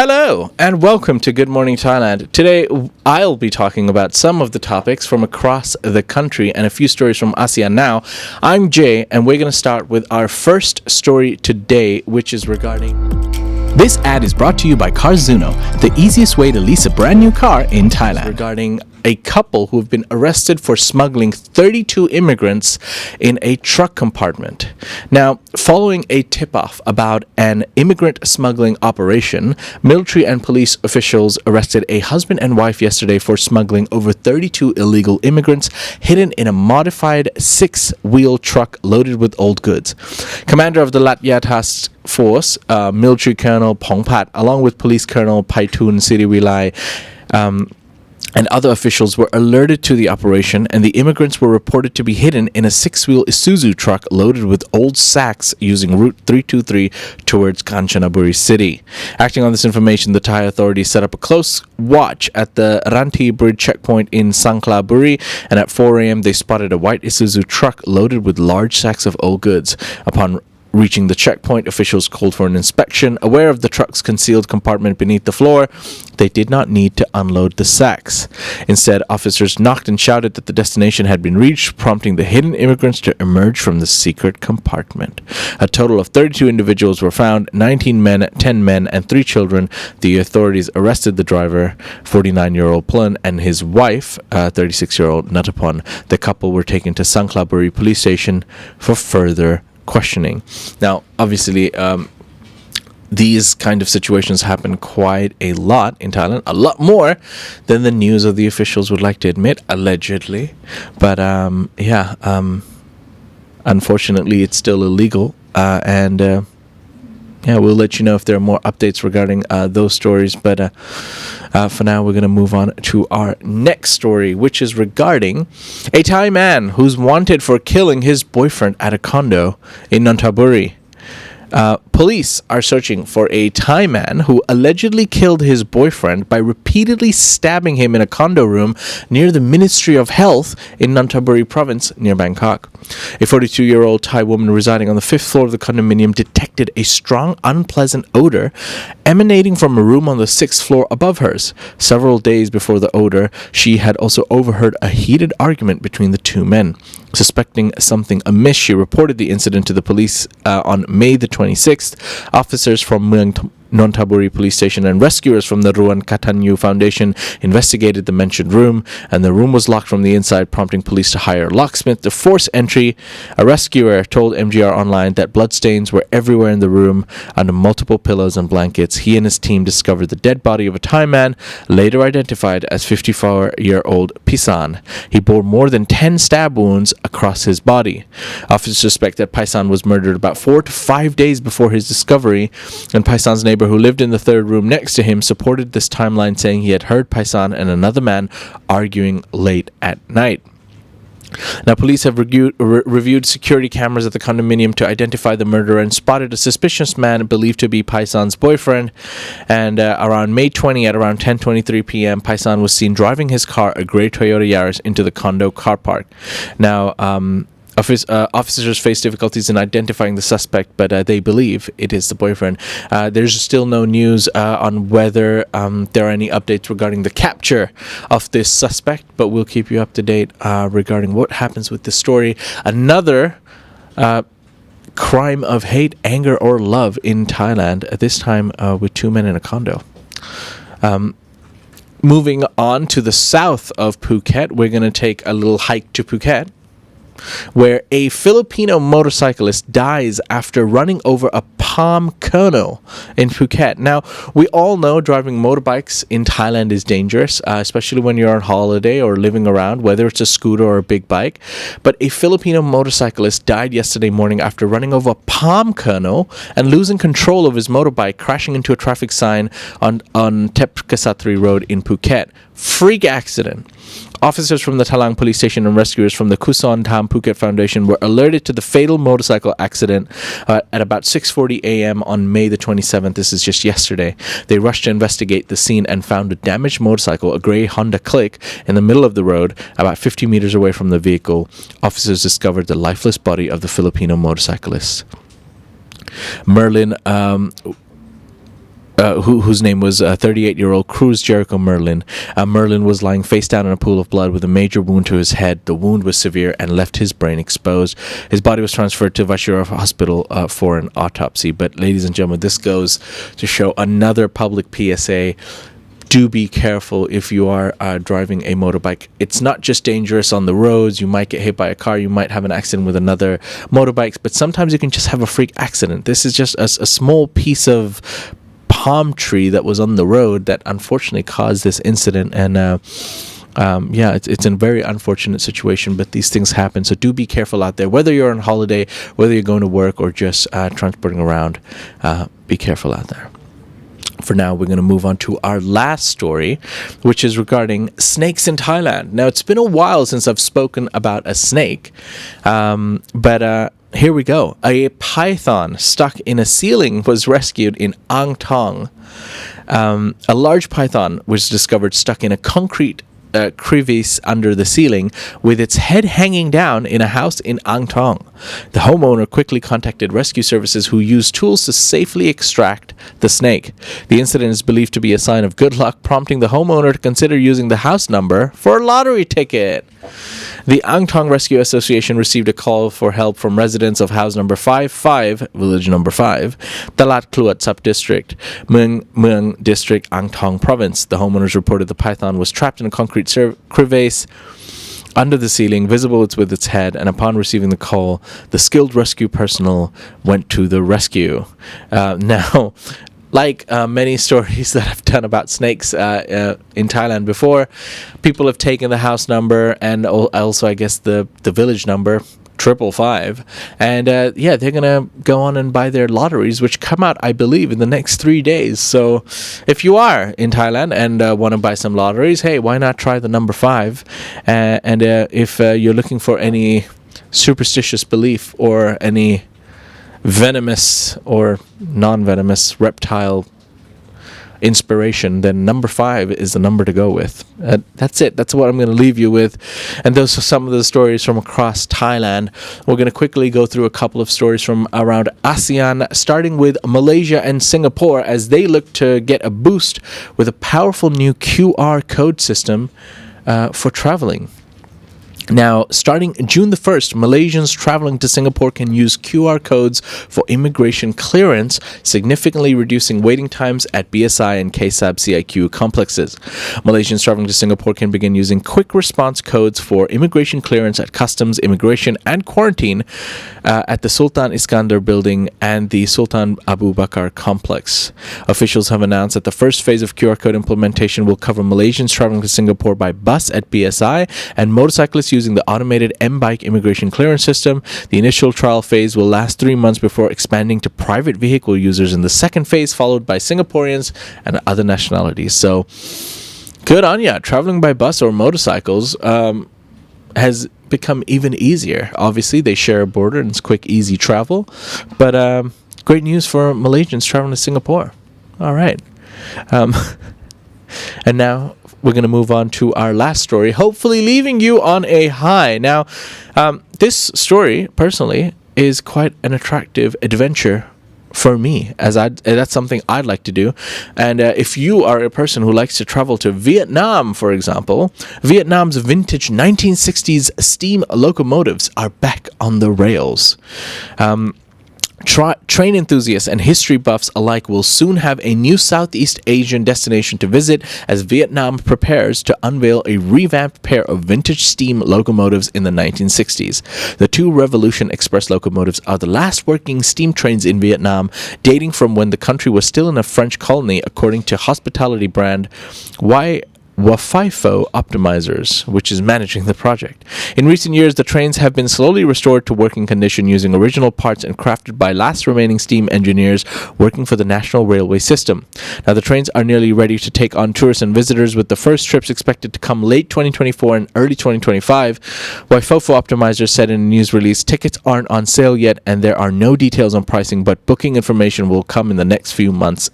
Hello and welcome to Good Morning Thailand. Today I'll be talking about some of the topics from across the country and a few stories from ASEAN Now. I'm Jay and we're going to start with our first story today, which is regarding... This ad is brought to you by Carzuno, the easiest way to lease a brand new car in Thailand. Regarding a couple who have been arrested for smuggling 32 immigrants in a truck compartment. Now, following a tip-off about an immigrant smuggling operation, military and police officials arrested a husband and wife yesterday for smuggling over 32 illegal immigrants hidden in a modified six-wheel truck loaded with old goods. Commander of the Latya Task Force, Military Colonel Pongpat, along with Police Colonel Paitun Sirivilai, and other officials were alerted to the operation, and the immigrants were reported to be hidden in a six-wheel Isuzu truck loaded with old sacks using Route 323 towards Kanchanaburi city. Acting on this information, the Thai authorities set up a close watch at the Ranti Bridge checkpoint in Sangkhlaburi, and at 4 a.m. they spotted a white Isuzu truck loaded with large sacks of old goods. Upon reaching the checkpoint, officials called for an inspection. Aware of the truck's concealed compartment beneath the floor, they did not need to unload the sacks. Instead, officers knocked and shouted that the destination had been reached, prompting the hidden immigrants to emerge from the secret compartment. A total of 32 individuals were found, 19 men, 10 men, and 3 children. The authorities arrested the driver, 49-year-old Plun, and his wife, 36-year-old Natapon. The couple were taken to Sangkhlaburi police station for further questioning. Now, obviously, these kind of situations happen quite a lot in Thailand, a lot more than the news of the officials would like to admit, allegedly. But unfortunately, it's still illegal. We'll let you know if there are more updates regarding those stories. But for now, we're going to move on to our next story, which is regarding a Thai man who's wanted for killing his boyfriend at a condo in Nonthaburi. Police are searching for a Thai man who allegedly killed his boyfriend by repeatedly stabbing him in a condo room near the Ministry of Health in Nonthaburi province near Bangkok. A 42-year-old Thai woman residing on the 5th floor of the condominium detected a strong, unpleasant odor emanating from a room on the 6th floor above hers. Several days before the odor, she had also overheard a heated argument between the two men. Suspecting something amiss, she reported the incident to the police on May the 26th. Officers from Mueang Nonthaburi police station and rescuers from the Ruan Katanyu Foundation investigated the mentioned room, and the room was locked from the inside, prompting police to hire a locksmith to force entry. A rescuer told MGR Online that bloodstains were everywhere in the room under multiple pillows and blankets. He and his team discovered the dead body of a Thai man, later identified as 54-year-old Pisan. He bore more than 10 stab wounds across his body. Officers suspect that Pisan was murdered about 4 to 5 days before his discovery, and Pisan's neighbor who lived in the third room next to him supported this timeline, saying he had heard Paisan and another man arguing late at night. Now, police have reviewed security cameras at the condominium to identify the murderer and spotted a suspicious man believed to be Paisan's boyfriend. And around May 20 at around 10:23 p.m., Paisan was seen driving his car, a gray Toyota Yaris, into the condo car park. Now, officers face difficulties in identifying the suspect, but they believe it is the boyfriend. There's still no news on whether there are any updates regarding the capture of this suspect, but we'll keep you up to date regarding what happens with this story. Another crime of hate, anger, or love in Thailand, at this time with 2 men in a condo. Moving on to the south of Phuket, we're going to take a little hike to Phuket, where a Filipino motorcyclist dies after running over a palm kernel in Phuket. Now, we all know driving motorbikes in Thailand is dangerous, especially when you're on holiday or living around, whether it's a scooter or a big bike. But a Filipino motorcyclist died yesterday morning after running over a palm kernel and losing control of his motorbike, crashing into a traffic sign on Tepkasatri Road in Phuket. Freak accident. Officers from the Talang police station and rescuers from the Kuson Tham Phuket Foundation were alerted to the fatal motorcycle accident at about 6:40 a.m. on May the 27th. This is just yesterday. They rushed to investigate the scene and found a damaged motorcycle, a grey Honda Click, in the middle of the road, about 50 meters away from the vehicle. Officers discovered the lifeless body of the Filipino motorcyclist. Merlin whose name was 38-year-old Cruz Jericho Merlin. Merlin was lying face down in a pool of blood with a major wound to his head. The wound was severe and left his brain exposed. His body was transferred to Vashira Hospital for an autopsy. But ladies and gentlemen, this goes to show another public PSA. Do be careful if you are driving a motorbike. It's not just dangerous on the roads. You might get hit by a car. You might have an accident with another motorbike. But sometimes you can just have a freak accident. This is just a small piece of palm tree that was on the road that unfortunately caused this incident. And it's a very unfortunate situation, but these things happen. So do be careful out there, whether you're on holiday, whether you're going to work or just transporting around. Be careful out there. For now, we're going to move on to our last story, which is regarding snakes in Thailand. Now, it's been a while since I've spoken about a snake, but here we go. A python stuck in a ceiling was rescued in Ang Thong. A large python was discovered stuck in a concrete crevice under the ceiling with its head hanging down in a house in Ang Thong. The homeowner quickly contacted rescue services who used tools to safely extract the snake. The incident is believed to be a sign of good luck, prompting the homeowner to consider using the house number for a lottery ticket. The Ang Thong Rescue Association received a call for help from residents of house number 55, village number 5, Talat Kluat Sub-District, Mueang District, Ang Thong Province. The homeowners reported the python was trapped in a concrete crevice under the ceiling, visible with its head, and upon receiving the call, the skilled rescue personnel went to the rescue. Now, like many stories that I've done about snakes in Thailand before, people have taken the house number and also, I guess, the village number, 555, and they're gonna go on and buy their lotteries, which come out, I believe, in the next 3 days. So if you are in Thailand and want to buy some lotteries, hey, why not try the number 5? And if you're looking for any superstitious belief or any venomous or non-venomous reptile inspiration, then number 5 is the number to go with. That's it. That's what I'm going to leave you with. And those are some of the stories from across Thailand. We're going to quickly go through a couple of stories from around ASEAN, starting with Malaysia and Singapore as they look to get a boost with a powerful new QR code system for traveling. Now, starting June the 1st, Malaysians traveling to Singapore can use QR codes for immigration clearance, significantly reducing waiting times at BSI and KSAB CIQ complexes. Malaysians traveling to Singapore can begin using quick response codes for immigration clearance at customs, immigration, and quarantine at the Sultan Iskandar building and the Sultan Abu Bakar complex. Officials have announced that the first phase of QR code implementation will cover Malaysians traveling to Singapore by bus at BSI and motorcyclists using the automated M-Bike immigration clearance system. The initial trial phase will last 3 months before expanding to private vehicle users in the second phase, followed by Singaporeans and other nationalities. So, good on ya. Traveling by bus or motorcycles has become even easier. Obviously, they share a border and it's quick, easy travel. But great news for Malaysians traveling to Singapore. All right. And now we're going to move on to our last story, hopefully leaving you on a high. Now, this story, personally, is quite an attractive adventure for me, as that's something I'd like to do. And if you are a person who likes to travel to Vietnam, for example, Vietnam's vintage 1960s steam locomotives are back on the rails. Train enthusiasts and history buffs alike will soon have a new Southeast Asian destination to visit as Vietnam prepares to unveil a revamped pair of vintage steam locomotives in the 1960s. The two Revolution Express locomotives are the last working steam trains in Vietnam, dating from when the country was still in a French colony, according to hospitality brand Wafifo Optimizers, which is managing the project. In recent years, the trains have been slowly restored to working condition using original parts and crafted by last remaining steam engineers working for the National Railway System. Now, the trains are nearly ready to take on tourists and visitors, with the first trips expected to come late 2024 and early 2025. Wafifo Optimizers said in a news release, tickets aren't on sale yet and there are no details on pricing, but booking information will come in the next few months.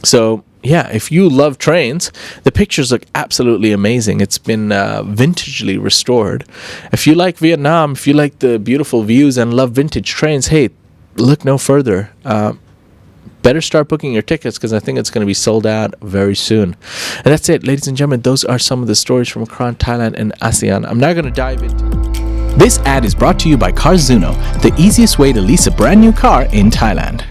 So, yeah, if you love trains, the pictures look absolutely amazing. It's been vintagely restored. If you like Vietnam, if you like the beautiful views and love vintage trains, hey, look no further. better start booking your tickets because I think it's going to be sold out very soon. And that's it, ladies and gentlemen. Those are some of the stories from across Thailand and ASEAN. I'm now going to dive into... This ad is brought to you by Carzuno, the easiest way to lease a brand new car in Thailand.